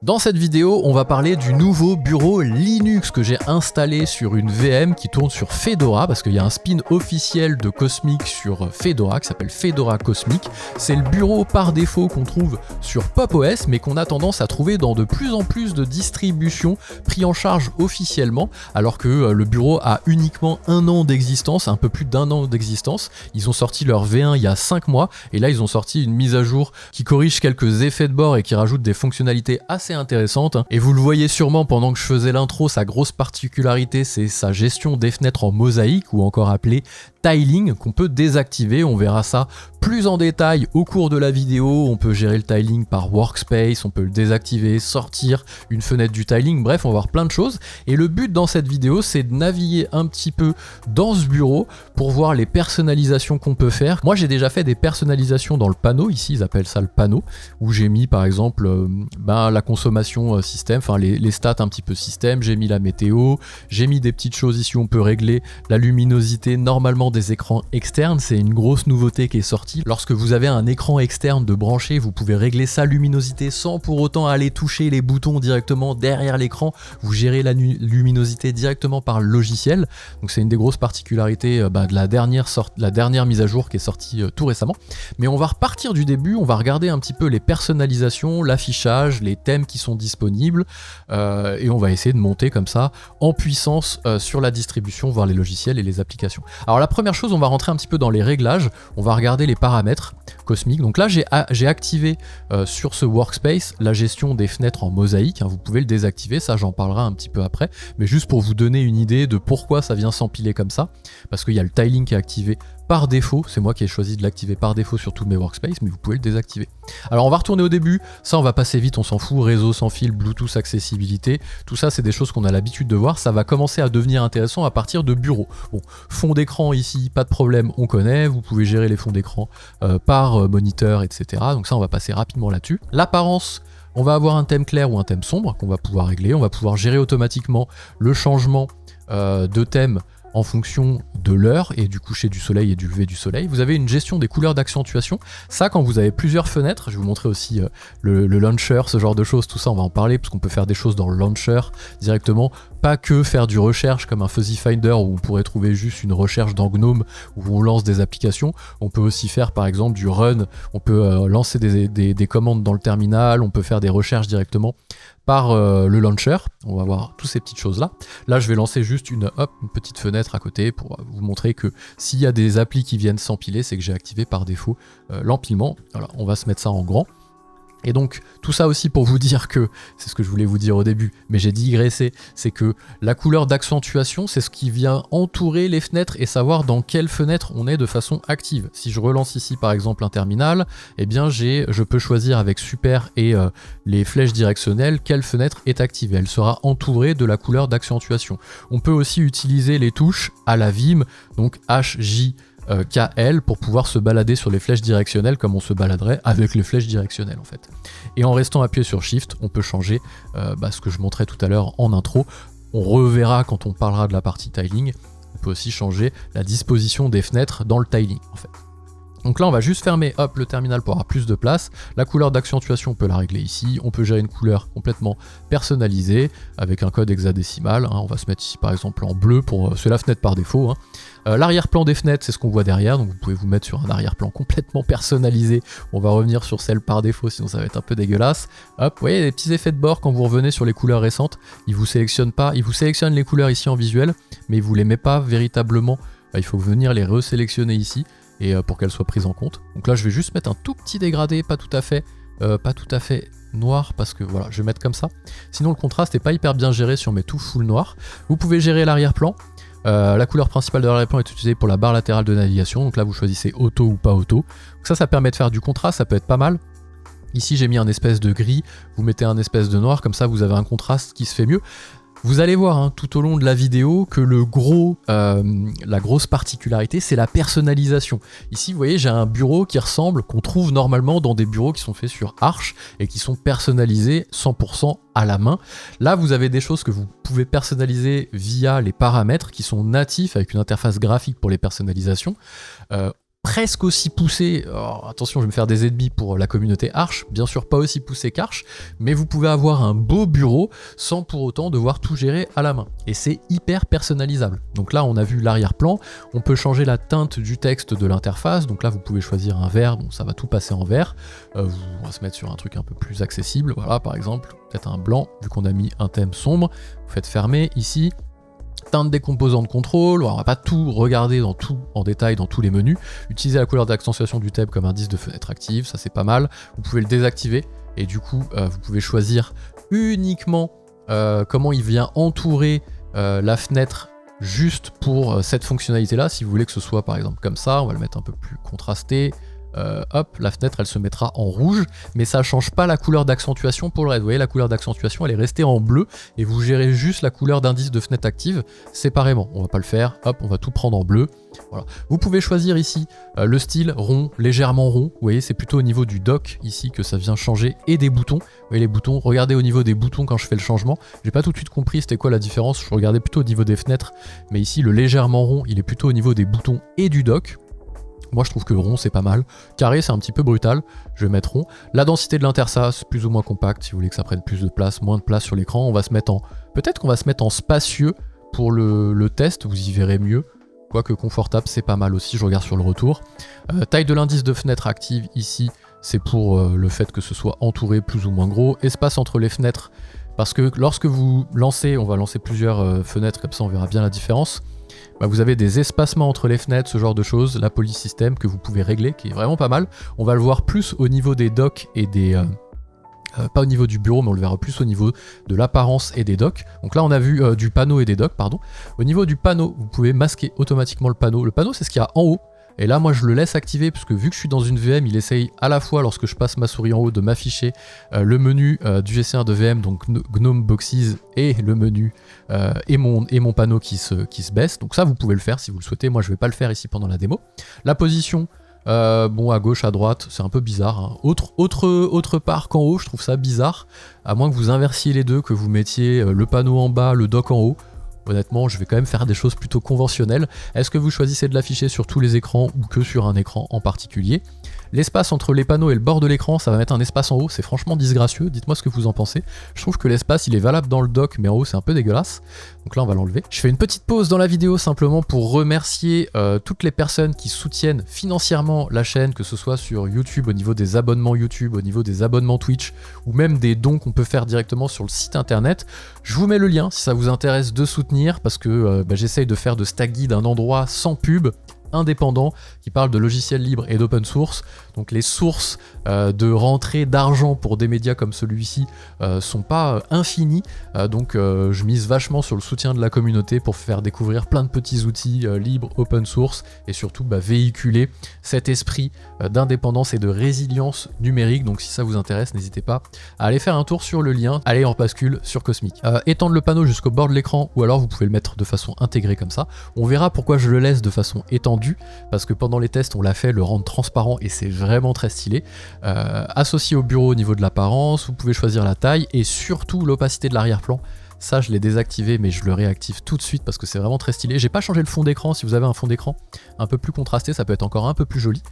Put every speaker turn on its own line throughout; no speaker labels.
Dans cette vidéo, on va parler du nouveau bureau Linux que j'ai installé sur une VM qui tourne sur Fedora, parce qu'il y a un spin officiel de Cosmic sur Fedora qui s'appelle Fedora Cosmic. C'est le bureau par défaut qu'on trouve sur PopOS, mais qu'on a tendance à trouver dans de plus en plus de distributions pris en charge officiellement, alors que le bureau a uniquement un an d'existence, un peu plus d'un an d'existence. Ils ont sorti leur V1 il y a 5 mois, et là ils ont sorti une mise à jour qui corrige quelques effets de bord et qui rajoute des fonctionnalités assez intéressante. Et vous le voyez sûrement pendant que je faisais l'intro, sa grosse particularité c'est sa gestion des fenêtres en mosaïque, ou encore appelée tiling, qu'on peut désactiver. On verra ça plus en détail au cours de la vidéo. On peut gérer le tiling par workspace, on peut le désactiver, sortir une fenêtre du tiling, bref on va voir plein de choses. Et le but dans cette vidéo c'est de naviguer un petit peu dans ce bureau pour voir les personnalisations qu'on peut faire. Moi j'ai déjà fait des personnalisations dans le panneau, ici ils appellent ça le panneau, où j'ai mis par exemple la consommation système, enfin les stats un petit peu système, j'ai mis la météo, j'ai mis des petites choses ici où on peut régler la luminosité normalement des écrans externes. C'est une grosse nouveauté qui est sortie. Lorsque vous avez un écran externe de branché, vous pouvez régler sa luminosité sans pour autant aller toucher les boutons directement derrière l'écran. Vous gérez la luminosité directement par le logiciel. Donc c'est une des grosses particularités de la dernière mise à jour qui est sortie tout récemment. Mais on va repartir du début, on va regarder un petit peu les personnalisations, l'affichage, les thèmes qui sont disponibles, et on va essayer de monter comme ça en puissance sur la distribution, voir les logiciels et les applications. Alors la première chose, on va rentrer un petit peu dans les réglages, on va regarder les paramètres Cosmic. Donc là j'ai activé sur ce workspace la gestion des fenêtres en mosaïque, vous pouvez le désactiver, ça j'en parlerai un petit peu après, mais juste pour vous donner une idée de pourquoi ça vient s'empiler comme ça, parce qu'il y a le tiling qui est activé par défaut, c'est moi qui ai choisi de l'activer par défaut sur tous mes workspaces, mais vous pouvez le désactiver. Alors on va retourner au début, ça on va passer vite, on s'en fout, réseau sans fil, Bluetooth, accessibilité, tout ça c'est des choses qu'on a l'habitude de voir, ça va commencer à devenir intéressant à partir de bureau. Bon, fond d'écran ici, pas de problème, on connaît, vous pouvez gérer les fonds d'écran par moniteur, etc. Donc ça on va passer rapidement là-dessus. L'apparence, on va avoir un thème clair ou un thème sombre qu'on va pouvoir régler, on va pouvoir gérer automatiquement le changement de thème en fonction de l'heure et du coucher du soleil et du lever du soleil. Vous avez une gestion des couleurs d'accentuation. Ça, quand vous avez plusieurs fenêtres, je vais vous montrer aussi le launcher, ce genre de choses, tout ça on va en parler, parce qu'on peut faire des choses dans le launcher directement, pas que faire du recherche comme un Fuzzy Finder où on pourrait trouver juste une recherche dans GNOME où on lance des applications. On peut aussi faire par exemple du run, on peut lancer des commandes dans le terminal, on peut faire des recherches directement par le launcher. On va voir toutes ces petites choses là. Là je vais lancer juste une petite fenêtre à côté pour vous montrer que s'il y a des applis qui viennent s'empiler, c'est que j'ai activé par défaut l'empilement. Voilà, on va se mettre ça en grand. Et donc tout ça aussi pour vous dire que, c'est ce que je voulais vous dire au début, mais j'ai digressé, c'est que la couleur d'accentuation c'est ce qui vient entourer les fenêtres et savoir dans quelle fenêtre on est de façon active. Si je relance ici par exemple un terminal, eh bien je peux choisir avec super et les flèches directionnelles quelle fenêtre est activée. Elle sera entourée de la couleur d'accentuation. On peut aussi utiliser les touches à la Vim, donc HJ KL, pour pouvoir se balader sur les flèches directionnelles comme on se baladerait avec les flèches directionnelles en fait. Et en restant appuyé sur Shift, on peut changer ce que je montrais tout à l'heure en intro. On reverra quand on parlera de la partie tiling. On peut aussi changer la disposition des fenêtres dans le tiling en fait. Donc là on va juste fermer le terminal pour avoir plus de place. La couleur d'accentuation on peut la régler ici, on peut gérer une couleur complètement personnalisée avec un code hexadécimal, on va se mettre ici par exemple en bleu, c'est la fenêtre par défaut. L'arrière-plan des fenêtres c'est ce qu'on voit derrière, donc vous pouvez vous mettre sur un arrière-plan complètement personnalisé. On va revenir sur celle par défaut sinon ça va être un peu dégueulasse. Vous voyez les petits effets de bord quand vous revenez sur les couleurs récentes, il vous sélectionne les couleurs ici en visuel, mais il vous les met pas véritablement, il faut venir les resélectionner ici et pour qu'elles soient prises en compte. Donc là je vais juste mettre un tout petit dégradé, pas tout à fait noir, parce que voilà, je vais mettre comme ça. Sinon le contraste n'est pas hyper bien géré si on met tout full noir. Vous pouvez gérer l'arrière-plan. La couleur principale de l'arrière-plan est utilisée pour la barre latérale de navigation, donc là vous choisissez auto ou pas auto. Donc ça permet de faire du contraste, ça peut être pas mal. Ici j'ai mis un espèce de gris, vous mettez un espèce de noir, comme ça vous avez un contraste qui se fait mieux. Vous allez voir tout au long de la vidéo que la grosse particularité c'est la personnalisation. Ici vous voyez j'ai un bureau qui ressemble, qu'on trouve normalement dans des bureaux qui sont faits sur Arch et qui sont personnalisés 100% à la main. Là vous avez des choses que vous pouvez personnaliser via les paramètres qui sont natifs avec une interface graphique pour les personnalisations. presque aussi poussé, alors, attention je vais me faire des ennemis pour la communauté Arch, bien sûr pas aussi poussé qu'Arch, mais vous pouvez avoir un beau bureau sans pour autant devoir tout gérer à la main. Et c'est hyper personnalisable. Donc là on a vu l'arrière-plan, on peut changer la teinte du texte de l'interface, donc là vous pouvez choisir un vert, bon ça va tout passer en vert, on va se mettre sur un truc un peu plus accessible, voilà par exemple, peut-être un blanc, vu qu'on a mis un thème sombre, vous faites fermer ici, teinte des composants de contrôle, on va pas tout regarder en détail dans tous les menus, utilisez la couleur d'accentuation du thème comme indice de fenêtre active, ça c'est pas mal, vous pouvez le désactiver, et du coup vous pouvez choisir uniquement comment il vient entourer la fenêtre juste pour cette fonctionnalité là, si vous voulez que ce soit par exemple comme ça, on va le mettre un peu plus contrasté, hop, la fenêtre elle se mettra en rouge, mais ça change pas la couleur d'accentuation pour le reste. Vous voyez la couleur d'accentuation elle est restée en bleu et vous gérez juste la couleur d'indice de fenêtre active séparément. On va pas le faire, hop, on va tout prendre en bleu. Voilà. Vous pouvez choisir ici le style rond, légèrement rond. Vous voyez c'est plutôt au niveau du dock ici que ça vient changer et des boutons. Vous voyez les boutons, regardez au niveau des boutons quand je fais le changement. J'ai pas tout de suite compris c'était quoi la différence, je regardais plutôt au niveau des fenêtres, mais ici le légèrement rond il est plutôt au niveau des boutons et du dock. Moi je trouve que rond c'est pas mal, carré c'est un petit peu brutal, je vais mettre rond. La densité de l'interface plus ou moins compacte, si vous voulez que ça prenne plus de place, moins de place sur l'écran, on va se mettre en... Peut-être qu'on va se mettre en spacieux pour le test, vous y verrez mieux. Quoique confortable c'est pas mal aussi, je regarde sur le retour. Taille de l'indice de fenêtre active ici, c'est pour le fait que ce soit entouré plus ou moins gros. Espace entre les fenêtres, parce que lorsque vous lancez, on va lancer plusieurs fenêtres, comme ça on verra bien la différence. Bah vous avez des espacements entre les fenêtres, ce genre de choses, la police système que vous pouvez régler, qui est vraiment pas mal. On va le voir plus au niveau des docks et des... pas au niveau du bureau, mais on le verra plus au niveau de l'apparence et des docks. Donc là on a vu du panneau et des docks, pardon. Au niveau du panneau, vous pouvez masquer automatiquement le panneau. Le panneau c'est ce qu'il y a en haut. Et là moi je le laisse activer parce que vu que je suis dans une VM, il essaye à la fois lorsque je passe ma souris en haut de m'afficher le menu du GC1 de VM, donc GNOME Boxes, et le menu et mon panneau qui se baisse. Donc ça vous pouvez le faire si vous le souhaitez, moi je vais pas le faire ici pendant la démo. La position, bon à gauche, à droite, c'est un peu bizarre. Hein. Autre part qu'en haut, je trouve ça bizarre, à moins que vous inversiez les deux, que vous mettiez le panneau en bas, le dock en haut. Honnêtement, je vais quand même faire des choses plutôt conventionnelles. Est-ce que vous choisissez de l'afficher sur tous les écrans ou que sur un écran en particulier? L'espace entre les panneaux et le bord de l'écran, ça va mettre un espace en haut, c'est franchement disgracieux, dites-moi ce que vous en pensez. Je trouve que l'espace il est valable dans le dock, mais en haut c'est un peu dégueulasse. Donc là on va l'enlever. Je fais une petite pause dans la vidéo simplement pour remercier toutes les personnes qui soutiennent financièrement la chaîne, que ce soit sur YouTube, au niveau des abonnements YouTube, au niveau des abonnements Twitch, ou même des dons qu'on peut faire directement sur le site internet. Je vous mets le lien si ça vous intéresse de soutenir, parce que j'essaye de faire de Stagguide un endroit sans pub, indépendant, qui parle de logiciels libres et d'open source. Donc les sources de rentrée d'argent pour des médias comme celui-ci sont pas infinies, donc je mise vachement sur le soutien de la communauté pour faire découvrir plein de petits outils libres, open source, et surtout véhiculer cet esprit d'indépendance et de résilience numérique. Donc si ça vous intéresse, n'hésitez pas à aller faire un tour sur le lien, allez en bascule sur Cosmic. Étendre le panneau jusqu'au bord de l'écran, ou alors vous pouvez le mettre de façon intégrée comme ça. On verra pourquoi je le laisse de façon étendue, parce que pendant les tests on l'a fait le rendre transparent et c'est vraiment très stylé. Associé au bureau au niveau de l'apparence, vous pouvez choisir la taille et surtout l'opacité de l'arrière-plan. Ça je l'ai désactivé, mais je le réactive tout de suite parce que c'est vraiment très stylé. J'ai pas changé le fond d'écran, si vous avez un fond d'écran un peu plus contrasté, ça peut être encore un peu plus joli.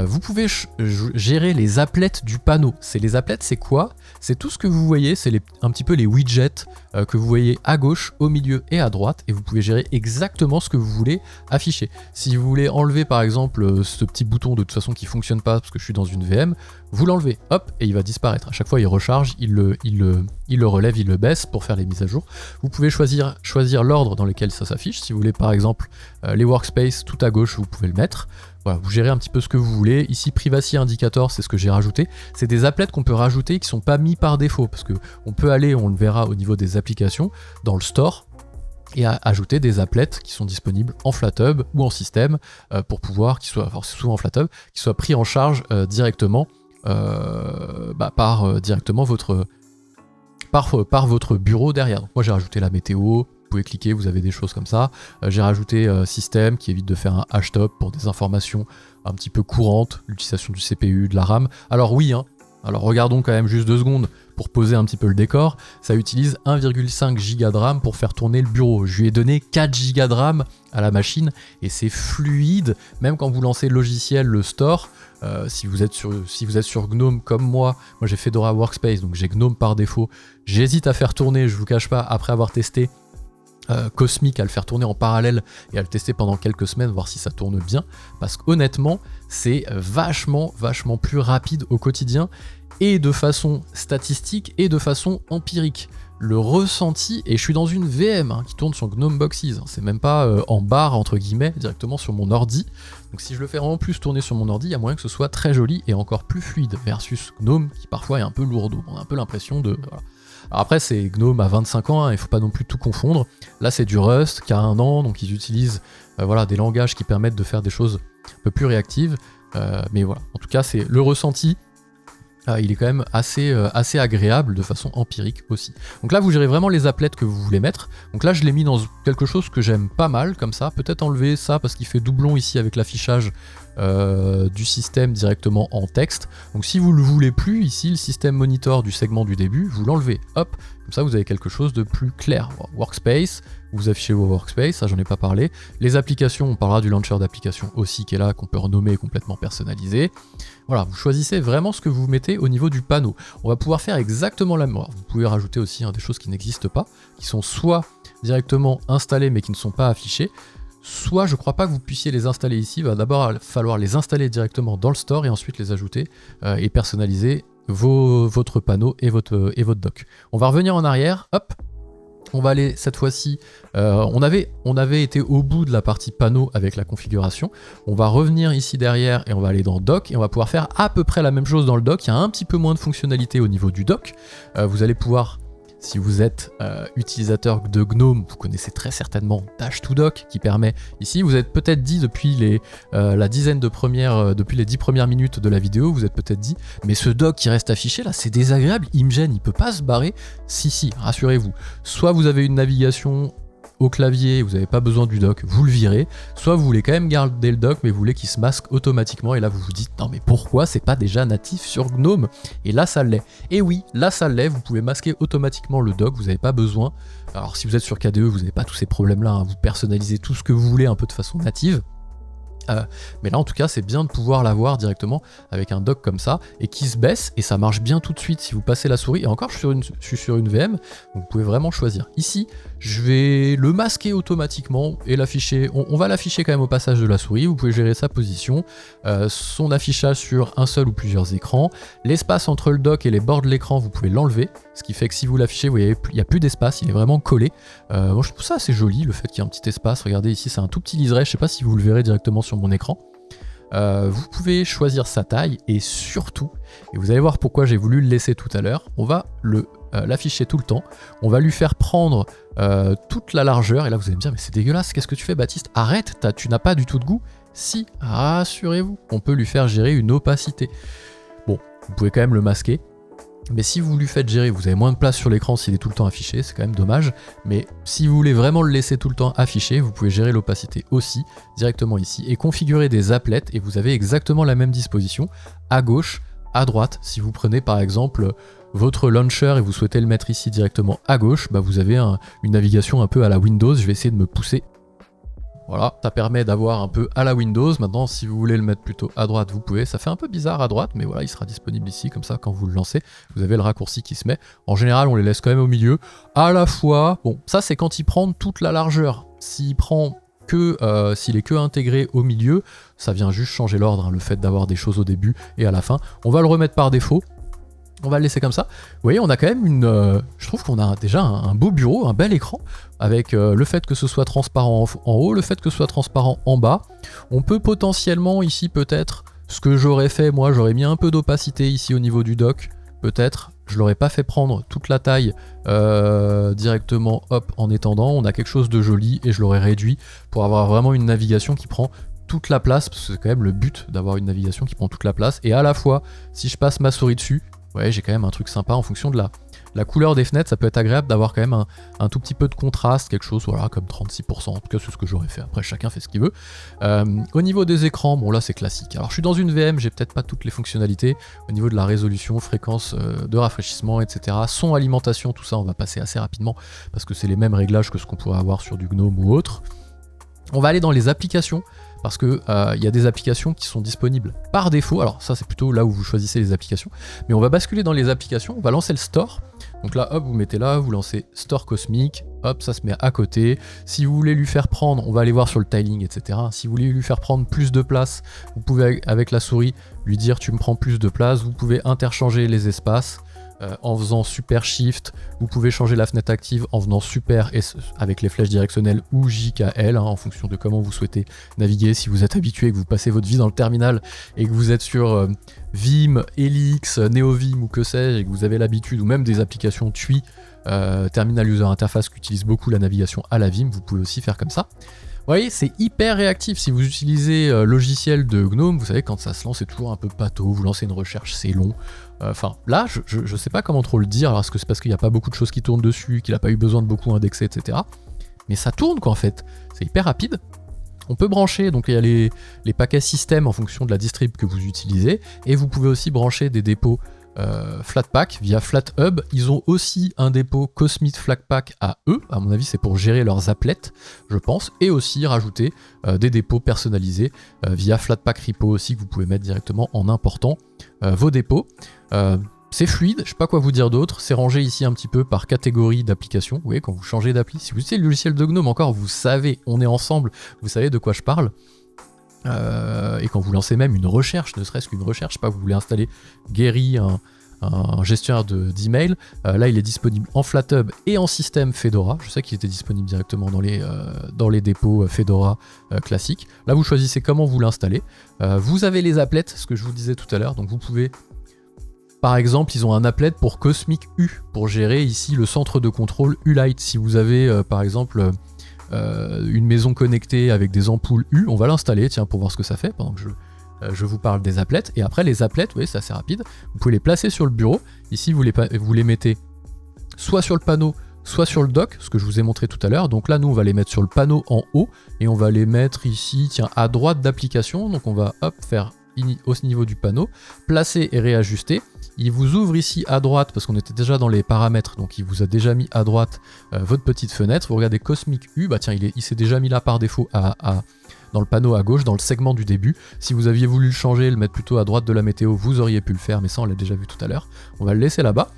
Vous pouvez gérer les applets du panneau. Les applets, c'est quoi? C'est tout ce que vous voyez, c'est un petit peu les widgets que vous voyez à gauche, au milieu et à droite, et vous pouvez gérer exactement ce que vous voulez afficher. Si vous voulez enlever par exemple ce petit bouton de toute façon qui fonctionne pas parce que je suis dans une VM, vous l'enlevez, hop, et il va disparaître. À chaque fois il recharge, il le relève, il le baisse pour faire les mises à jour. Vous pouvez choisir l'ordre dans lequel ça s'affiche. Si vous voulez par exemple les workspaces tout à gauche, vous pouvez le mettre. Voilà, vous gérez un petit peu ce que vous voulez. Ici, Privacy Indicator, c'est ce que j'ai rajouté. C'est des applets qu'on peut rajouter qui sont pas mis par défaut, parce que on peut aller, on le verra au niveau des applications, dans le store, et à ajouter des applets qui sont disponibles en FlatHub ou en système, pour pouvoir, alors c'est souvent en FlatHub, qui soient pris en charge directement directement par votre bureau derrière. Donc moi j'ai rajouté la météo. Vous pouvez cliquer, vous avez des choses comme ça. J'ai rajouté système qui évite de faire un hashtop pour des informations un petit peu courantes, l'utilisation du CPU, de la RAM. Alors oui, alors regardons quand même juste 2 secondes pour poser un petit peu le décor, ça utilise 1,5 Go de RAM pour faire tourner le bureau. Je lui ai donné 4 Go de RAM à la machine et c'est fluide, même quand vous lancez le logiciel, le store. Si vous êtes sur GNOME comme moi j'ai Fedora Workspace, donc j'ai GNOME par défaut. J'hésite à faire tourner, je vous cache pas, après avoir testé Cosmic, à le faire tourner en parallèle et à le tester pendant quelques semaines, voir si ça tourne bien, parce qu'honnêtement, c'est vachement plus rapide au quotidien, et de façon statistique et de façon empirique. Le ressenti, et je suis dans une VM qui tourne sur GNOME Boxes, c'est même pas en barre entre guillemets, directement sur mon ordi, donc si je le fais en plus tourner sur mon ordi, il y a moyen que ce soit très joli et encore plus fluide, versus GNOME qui parfois est un peu lourdeau, on a un peu l'impression de... Voilà. Alors après c'est GNOME à 25 ans, il faut pas non plus tout confondre, là c'est du Rust qui a 1 an, donc ils utilisent des langages qui permettent de faire des choses un peu plus réactives, mais voilà, en tout cas c'est le ressenti. Il est quand même assez agréable de façon empirique aussi. Donc là vous gérez vraiment les applets que vous voulez mettre. Donc là je l'ai mis dans quelque chose que j'aime pas mal comme ça. Peut-être enlever ça parce qu'il fait doublon ici avec l'affichage du système directement en texte. Donc si vous le voulez plus ici, le système monitor du segment du début, vous l'enlevez. Hop, comme ça vous avez quelque chose de plus clair. Workspace, vous affichez vos workspace, ça j'en ai pas parlé. Les applications, on parlera du launcher d'applications aussi qui est là, qu'on peut renommer complètement personnalisé. Voilà, vous choisissez vraiment ce que vous mettez au niveau du panneau. On va pouvoir faire exactement la même. Vous pouvez rajouter aussi des choses qui n'existent pas, qui sont soit directement installées mais qui ne sont pas affichées, soit je crois pas que vous puissiez les installer ici. Il va d'abord falloir les installer directement dans le store et ensuite les ajouter et personnaliser votre panneau et votre dock. On va revenir en arrière, hop. On va aller cette fois-ci, on avait été au bout de la partie panneau avec la configuration. On va revenir ici derrière et on va aller dans dock et on va pouvoir faire à peu près la même chose dans le dock. Il y a un petit peu moins de fonctionnalité au niveau du dock. Vous allez pouvoir, si vous êtes utilisateur de GNOME, vous connaissez très certainement Dash2Dock qui permet, ici vous êtes peut-être dit depuis les 10 premières minutes de la vidéo, vous êtes peut-être dit, mais ce dock qui reste affiché là, c'est désagréable, il me gêne, il peut pas se barrer. Si, rassurez-vous. Soit vous avez une navigation au clavier, vous n'avez pas besoin du dock, vous le virez, soit vous voulez quand même garder le dock, mais vous voulez qu'il se masque automatiquement, et là vous vous dites, non mais pourquoi c'est pas déjà natif sur GNOME? Et là ça l'est. Et oui, là ça l'est, vous pouvez masquer automatiquement le dock, vous n'avez pas besoin. Alors si vous êtes sur KDE, vous n'avez pas tous ces problèmes-là, vous personnalisez tout ce que vous voulez un peu de façon native. Mais là en tout cas c'est bien de pouvoir l'avoir directement avec un dock comme ça et qui se baisse et ça marche bien tout de suite si vous passez la souris. Et encore je suis sur une VM, donc vous pouvez vraiment choisir. Ici je vais le masquer automatiquement et l'afficher, on va l'afficher quand même au passage de la souris. Vous pouvez gérer sa position, son affichage sur un seul ou plusieurs écrans, l'espace entre le dock et les bords de l'écran vous pouvez l'enlever, ce qui fait que si vous l'affichez vous voyez il n'y a plus d'espace, il est vraiment collé. Moi je trouve ça assez joli le fait qu'il y ait un petit espace. Regardez ici c'est un tout petit liseré, je sais pas si vous le verrez directement sur mon écran. Vous pouvez choisir sa taille et surtout, et vous allez voir pourquoi j'ai voulu le laisser tout à l'heure, on va l'afficher tout le temps, on va lui faire prendre toute la largeur, et là vous allez me dire mais c'est dégueulasse, qu'est-ce que tu fais Baptiste? Arrête, tu n'as pas du tout de goût. Si, rassurez-vous, on peut lui faire gérer une opacité. Bon, vous pouvez quand même le masquer. Mais si vous lui faites gérer, vous avez moins de place sur l'écran s'il est tout le temps affiché, c'est quand même dommage. Mais si vous voulez vraiment le laisser tout le temps affiché, vous pouvez gérer l'opacité aussi, directement ici, et configurer des applets, et vous avez exactement la même disposition, à gauche, à droite. Si vous prenez par exemple votre launcher et vous souhaitez le mettre ici directement à gauche, vous avez une navigation un peu à la Windows. Je vais essayer de me pousser. Voilà, ça permet d'avoir un peu à la Windows. Maintenant, si vous voulez le mettre plutôt à droite, vous pouvez. Ça fait un peu bizarre à droite, mais voilà, il sera disponible ici, comme ça, quand vous le lancez, vous avez le raccourci qui se met. En général, on les laisse quand même au milieu. À la fois, bon, ça c'est quand il prend toute la largeur. S'il est que intégré au milieu, ça vient juste changer l'ordre, le fait d'avoir des choses au début et à la fin. On va le remettre par défaut. On va le laisser comme ça. Vous voyez, on a quand même je trouve qu'on a déjà un beau bureau, un bel écran, avec le fait que ce soit transparent en haut, le fait que ce soit transparent en bas. On peut potentiellement ici peut-être, ce que j'aurais fait, moi j'aurais mis un peu d'opacité ici au niveau du dock, peut-être. Je l'aurais pas fait prendre toute la taille directement, hop, en étendant. On a quelque chose de joli et je l'aurais réduit pour avoir vraiment une navigation qui prend toute la place, parce que c'est quand même le but d'avoir une navigation qui prend toute la place. Et à la fois, si je passe ma souris dessus, ouais, j'ai quand même un truc sympa en fonction de la couleur des fenêtres, ça peut être agréable d'avoir quand même un tout petit peu de contraste, quelque chose voilà, comme 36%, en tout cas c'est ce que j'aurais fait, après chacun fait ce qu'il veut. Au niveau des écrans, bon là c'est classique. Alors je suis dans une VM, j'ai peut-être pas toutes les fonctionnalités, au niveau de la résolution, fréquence de rafraîchissement, etc. Son, alimentation, tout ça on va passer assez rapidement, parce que c'est les mêmes réglages que ce qu'on pourrait avoir sur du GNOME ou autre. On va aller dans les applications, parce que y a des applications qui sont disponibles par défaut. Alors ça c'est plutôt là où vous choisissez les applications, mais on va basculer dans les applications, on va lancer le store. Donc là hop, vous mettez là, vous lancez Store Cosmic, hop, ça se met à côté. Si vous voulez lui faire prendre, on va aller voir sur le tiling, etc. Si vous voulez lui faire prendre plus de place, vous pouvez avec la souris lui dire tu me prends plus de place. Vous pouvez interchanger les espaces en faisant Super Shift. Vous pouvez changer la fenêtre active en faisant Super S avec les flèches directionnelles ou JKL en fonction de comment vous souhaitez naviguer. Si vous êtes habitué et que vous passez votre vie dans le terminal et que vous êtes sur Vim, Helix, NeoVim ou que sais-je et que vous avez l'habitude, ou même des applications TUI, Terminal User Interface qui utilisent beaucoup la navigation à la Vim, vous pouvez aussi faire comme ça. Vous voyez, c'est hyper réactif. Si vous utilisez logiciel de GNOME, vous savez, quand ça se lance, c'est toujours un peu pâteau. Vous lancez une recherche, c'est long. Enfin, là, je sais pas comment trop le dire. Alors, est-ce que c'est parce qu'il n'y a pas beaucoup de choses qui tournent dessus, qu'il n'a pas eu besoin de beaucoup indexer, etc. Mais ça tourne, quoi, en fait. C'est hyper rapide. On peut brancher, donc il y a les paquets système en fonction de la distrib que vous utilisez. Et vous pouvez aussi brancher des dépôts Flatpak via FlatHub. Ils ont aussi un dépôt Cosmic Flatpak à eux, à mon avis c'est pour gérer leurs applets je pense, et aussi rajouter des dépôts personnalisés via Flatpak Repo aussi, que vous pouvez mettre directement en important vos dépôts. C'est fluide, je sais pas quoi vous dire d'autre, c'est rangé ici un petit peu par catégorie d'application. Vous voyez, quand vous changez d'appli, si vous utilisez le logiciel de GNOME encore, vous savez, on est ensemble, vous savez de quoi je parle. Et quand vous lancez même une recherche, ne serait-ce qu'une recherche, je sais pas, vous voulez installer Gary, un gestionnaire d'email, là il est disponible en FlatHub et en système Fedora. Je sais qu'il était disponible directement dans les dépôts Fedora classiques. Là vous choisissez comment vous l'installez. Vous avez les applets, ce que je vous disais tout à l'heure, donc vous pouvez, par exemple, ils ont un applet pour Cosmic U, pour gérer ici le centre de contrôle U-Lite. Si vous avez par exemple une maison connectée avec des ampoules U, on va l'installer, tiens, pour voir ce que ça fait pendant que je vous parle des applets. Et après les applets, vous voyez, c'est assez rapide, vous pouvez les placer sur le bureau. Ici vous les mettez soit sur le panneau, soit sur le dock, ce que je vous ai montré tout à l'heure. Donc là nous on va les mettre sur le panneau en haut, et on va les mettre ici, tiens, à droite d'application. Donc on va hop faire au niveau du panneau, placer et réajuster. Il vous ouvre ici à droite, parce qu'on était déjà dans les paramètres, donc il vous a déjà mis à droite votre petite fenêtre. Vous regardez Cosmic U, bah tiens, il s'est déjà mis là par défaut dans le panneau à gauche, dans le segment du début. Si vous aviez voulu le changer, le mettre plutôt à droite de la météo, vous auriez pu le faire, mais ça on l'a déjà vu tout à l'heure. On va le laisser là-bas,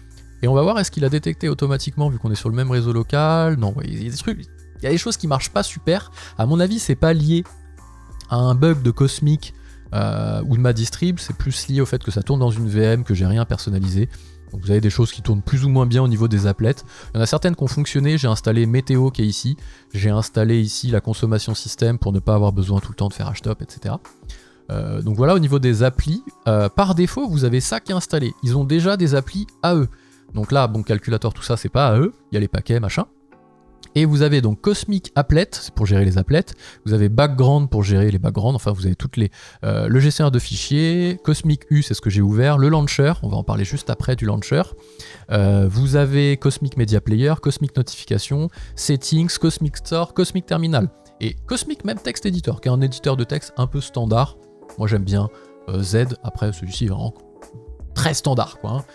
et on va voir est-ce qu'il a détecté automatiquement, vu qu'on est sur le même réseau local. Non, ouais, il y a des trucs, il y a des choses qui marchent pas super. À mon avis, c'est pas lié à un bug de Cosmic ou de ma distrib, c'est plus lié au fait que ça tourne dans une VM, que j'ai rien personnalisé. Donc vous avez des choses qui tournent plus ou moins bien au niveau des applets. Il y en a certaines qui ont fonctionné, j'ai installé Météo qui est ici, j'ai installé ici la consommation système pour ne pas avoir besoin tout le temps de faire htop, etc. Donc voilà, au niveau des applis, par défaut vous avez ça qui est installé. Ils ont déjà des applis à eux. Donc là, bon, calculateur, tout ça c'est pas à eux, il y a les paquets, machin. Et vous avez donc Cosmic Applet, c'est pour gérer les applets. Vous avez Background pour gérer les backgrounds. Enfin, vous avez toutes les... le gestionnaire de fichiers. Cosmic U, c'est ce que j'ai ouvert. Le launcher, on va en parler juste après du launcher. Vous avez Cosmic Media Player, Cosmic Notification, Settings, Cosmic Store, Cosmic Terminal. Et Cosmic même Text Editor, qui est un éditeur de texte un peu standard. Moi, j'aime bien Z. Après, celui-ci est vraiment très standard, quoi.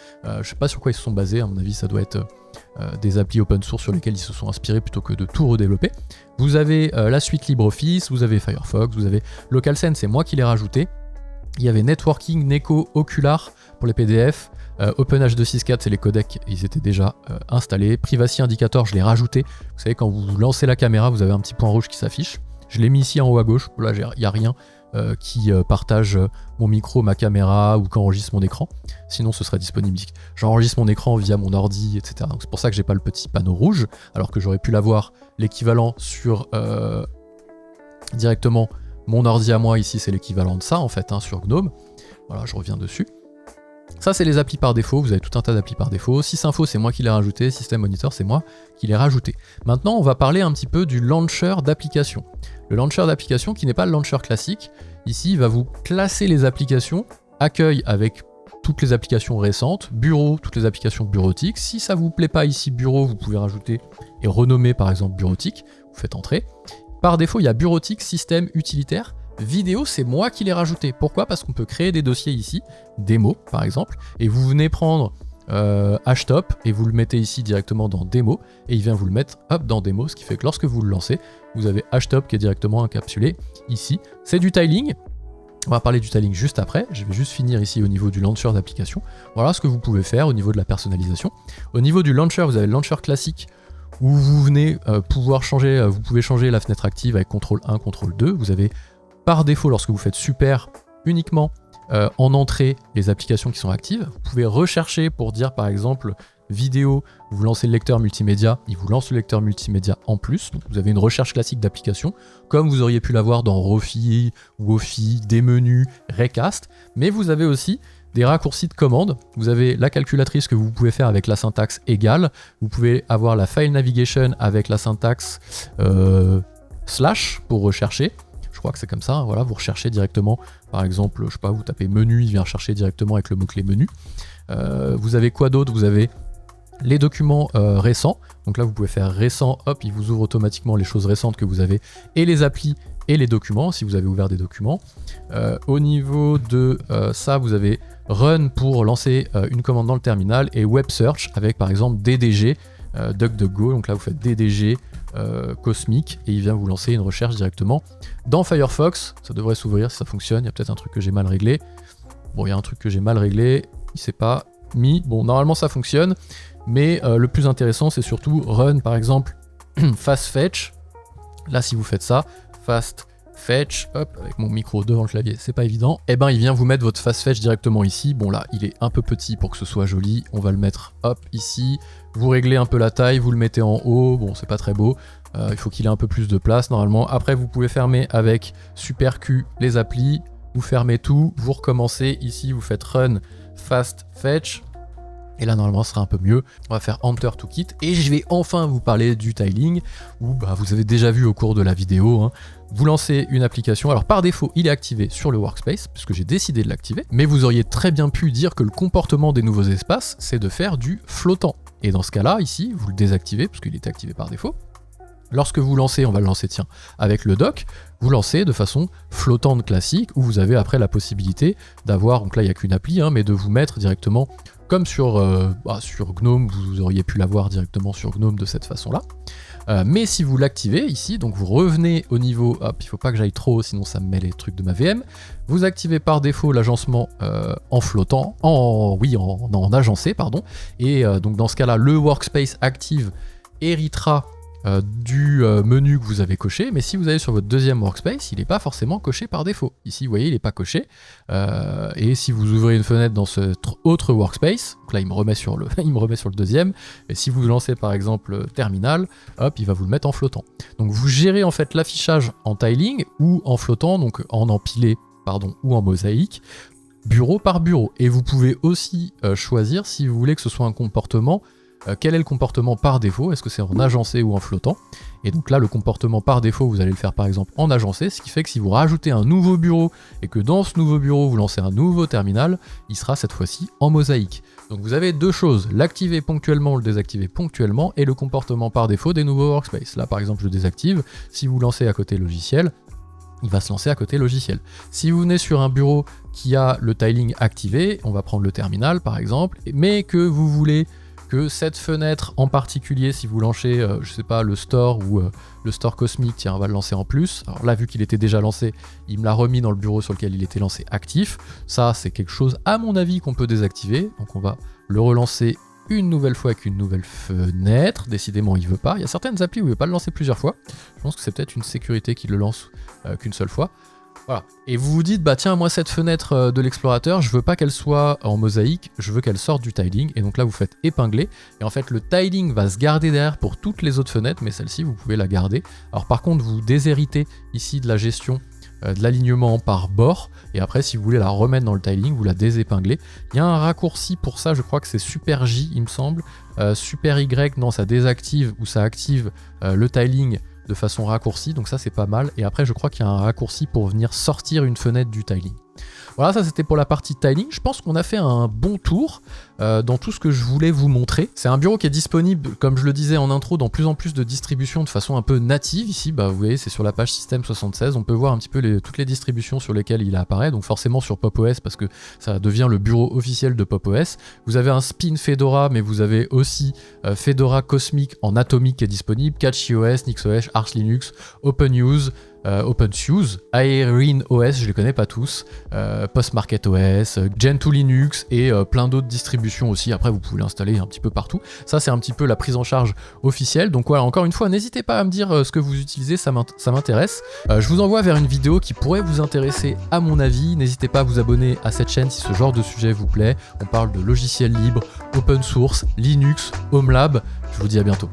Je sais pas sur quoi ils se sont basés. À mon avis, ça doit être... des applis open source sur lesquels ils se sont inspirés plutôt que de tout redévelopper. Vous avez la suite LibreOffice, vous avez Firefox, vous avez LocalSense, c'est moi qui l'ai rajouté. Il y avait Networking, Neko, Ocular pour les PDF, OpenH264, c'est les codecs, ils étaient déjà installés. Privacy Indicator, je l'ai rajouté. Vous savez, quand vous lancez la caméra, vous avez un petit point rouge qui s'affiche. Je l'ai mis ici en haut à gauche, là il n'y a rien qui partage mon micro, ma caméra ou qu'enregistre mon écran. Sinon ce serait disponible. J'enregistre mon écran via mon ordi, etc. Donc c'est pour ça que j'ai pas le petit panneau rouge, alors que j'aurais pu l'avoir l'équivalent sur directement mon ordi à moi. Ici c'est l'équivalent de ça en fait, hein, sur GNOME. Voilà, je reviens dessus. Ça c'est les applis par défaut, vous avez tout un tas d'applis par défaut. Sysinfo c'est moi qui l'ai rajouté, System Monitor c'est moi qui l'ai rajouté. Maintenant on va parler un petit peu du launcher d'application. Le launcher d'application qui n'est pas le launcher classique. Ici il va vous classer les applications, accueil avec toutes les applications récentes, bureau, toutes les applications bureautiques. Si ça vous plaît pas ici bureau, vous pouvez rajouter et renommer par exemple bureautique, vous faites entrer. Par défaut, il y a bureautique, système, utilitaire. Vidéo, c'est moi qui l'ai rajouté. Pourquoi? Parce qu'on peut créer des dossiers ici, démo par exemple, et vous venez prendre Htop et vous le mettez ici directement dans démo, et il vient vous le mettre hop dans démo, ce qui fait que lorsque vous le lancez, vous avez Htop qui est directement encapsulé ici. C'est du tiling. On va parler du tiling juste après. Je vais juste finir ici au niveau du launcher d'application. Voilà ce que vous pouvez faire au niveau de la personnalisation. Au niveau du launcher, vous avez le launcher classique où vous venez pouvoir changer, vous pouvez changer la fenêtre active avec CTRL 1, CTRL 2. Vous avez par défaut, lorsque vous faites super, uniquement en entrée les applications qui sont actives. Vous pouvez rechercher pour dire par exemple vidéo, vous lancez le lecteur multimédia, il vous lance le lecteur multimédia en plus. Donc vous avez une recherche classique d'applications, comme vous auriez pu l'avoir dans Rofi, Wofi, des menus, Recast, mais vous avez aussi des raccourcis de commande. Vous avez la calculatrice que vous pouvez faire avec la syntaxe égale, vous pouvez avoir la file navigation avec la syntaxe slash pour rechercher. Je crois que c'est comme ça, voilà, vous recherchez directement, par exemple, je sais pas, vous tapez menu, il vient chercher directement avec le mot-clé menu. Vous avez quoi d'autre? Vous avez les documents récents, donc là vous pouvez faire récent, hop, il vous ouvre automatiquement les choses récentes que vous avez, et les applis et les documents, si vous avez ouvert des documents. Au niveau de ça, vous avez run pour lancer une commande dans le terminal, et web search avec par exemple DDG, DuckDuckGo, donc là vous faites DDG, Cosmic, et il vient vous lancer une recherche directement dans Firefox. Ça devrait s'ouvrir si ça fonctionne. Il y a peut-être un truc que j'ai mal réglé. Bon, il y a un truc que j'ai mal réglé, il s'est pas mis. Bon, normalement ça fonctionne, mais le plus intéressant c'est surtout run par exemple fast fetch. Là, si vous faites ça, fast fetch, hop, avec mon micro devant le clavier, c'est pas évident, et ben il vient vous mettre votre fast fetch directement ici. Bon là, il est un peu petit pour que ce soit joli, on va le mettre hop ici, vous réglez un peu la taille, vous le mettez en haut, bon c'est pas très beau, il faut qu'il ait un peu plus de place normalement. Après vous pouvez fermer avec Super Q les applis, vous fermez tout, vous recommencez, ici vous faites run fast fetch, et là normalement ce sera un peu mieux. On va faire Enter to Kit, et je vais enfin vous parler du tiling, où bah, vous avez déjà vu au cours de la vidéo, hein. Vous lancez une application, alors par défaut il est activé sur le workspace, puisque j'ai décidé de l'activer, mais vous auriez très bien pu dire que le comportement des nouveaux espaces, c'est de faire du flottant. Et dans ce cas-là, ici, vous le désactivez, parce qu'il était activé par défaut. Lorsque vous lancez, on va le lancer tiens, avec le dock, vous lancez de façon flottante classique, où vous avez après la possibilité d'avoir, donc là il n'y a qu'une appli, hein, mais de vous mettre directement, comme sur GNOME, vous auriez pu l'avoir directement sur GNOME de cette façon-là. Mais si vous l'activez ici, donc vous revenez au niveau, hop, il faut pas que j'aille trop, sinon ça me met les trucs de ma VM, vous activez par défaut l'agencement en flottant, en agencé, pardon, et donc dans ce cas-là, le workspace active héritera du menu que vous avez coché, mais si vous allez sur votre deuxième workspace, il n'est pas forcément coché par défaut. Ici, vous voyez, il n'est pas coché. Et si vous ouvrez une fenêtre dans ce autre workspace, donc là, il me remet sur le deuxième. Et si vous lancez par exemple terminal, hop, il va vous le mettre en flottant. Donc vous gérez en fait l'affichage en tiling ou en flottant, donc en empilé, pardon, ou en mosaïque, bureau par bureau. Et vous pouvez aussi choisir si vous voulez que ce soit un comportement. Quel est le comportement par défaut? Est-ce que c'est en agencé ou en flottant? Et donc là, le comportement par défaut, vous allez le faire par exemple en agencé, ce qui fait que si vous rajoutez un nouveau bureau et que dans ce nouveau bureau, vous lancez un nouveau terminal, il sera cette fois-ci en mosaïque. Donc vous avez deux choses, l'activer ponctuellement ou le désactiver ponctuellement, et le comportement par défaut des nouveaux workspaces. Là par exemple, je désactive, si vous lancez à côté logiciel, il va se lancer à côté logiciel. Si vous venez sur un bureau qui a le tiling activé, on va prendre le terminal par exemple, mais que vous voulez que cette fenêtre en particulier, si vous lancez, je sais pas, le store ou le store cosmique, tiens, on va le lancer en plus. Alors là, vu qu'il était déjà lancé, il me l'a remis dans le bureau sur lequel il était lancé actif. Ça, c'est quelque chose, à mon avis, qu'on peut désactiver. Donc on va le relancer une nouvelle fois avec une nouvelle fenêtre. Décidément, il veut pas. Il y a certaines applis où il ne veut pas le lancer plusieurs fois. Je pense que c'est peut-être une sécurité qui le lance qu'une seule fois. Voilà. Et vous vous dites, bah tiens, moi cette fenêtre de l'explorateur, je veux pas qu'elle soit en mosaïque, je veux qu'elle sorte du tiling. Et donc là, vous faites épingler. Et en fait, le tiling va se garder derrière pour toutes les autres fenêtres, mais celle-ci, vous pouvez la garder. Alors par contre, vous déshéritez ici de la gestion de l'alignement par bord. Et après, si vous voulez la remettre dans le tiling, vous la désépinglez. Il y a un raccourci pour ça, je crois que c'est Super J, il me semble. Super Y, non, ça désactive ou ça active le tiling de façon raccourcie, donc ça c'est pas mal. Et après je crois qu'il y a un raccourci pour venir sortir une fenêtre du tiling. Voilà, ça c'était pour la partie tiling. Je pense qu'on a fait un bon tour dans tout ce que je voulais vous montrer. C'est un bureau qui est disponible, comme je le disais en intro, dans plus en plus de distributions de façon un peu native. Ici, bah, vous voyez, c'est sur la page System76. On peut voir un petit peu toutes les distributions sur lesquelles il apparaît. Donc forcément sur PopOS parce que ça devient le bureau officiel de PopOS. Vous avez un spin Fedora, mais vous avez aussi Fedora Cosmic en Atomic qui est disponible, CatchyOS, NixOS, Arch Linux, OpenUse, OpenSUSE, Aerin OS, je les connais pas tous, Postmarket OS, Gentoo Linux et plein d'autres distributions aussi. Après, vous pouvez l'installer un petit peu partout. Ça, c'est un petit peu la prise en charge officielle. Donc voilà, encore une fois, n'hésitez pas à me dire ce que vous utilisez, ça m'intéresse. Je vous envoie vers une vidéo qui pourrait vous intéresser à mon avis. N'hésitez pas à vous abonner à cette chaîne si ce genre de sujet vous plaît. On parle de logiciels libres, open source, Linux, Home Lab. Je vous dis à bientôt.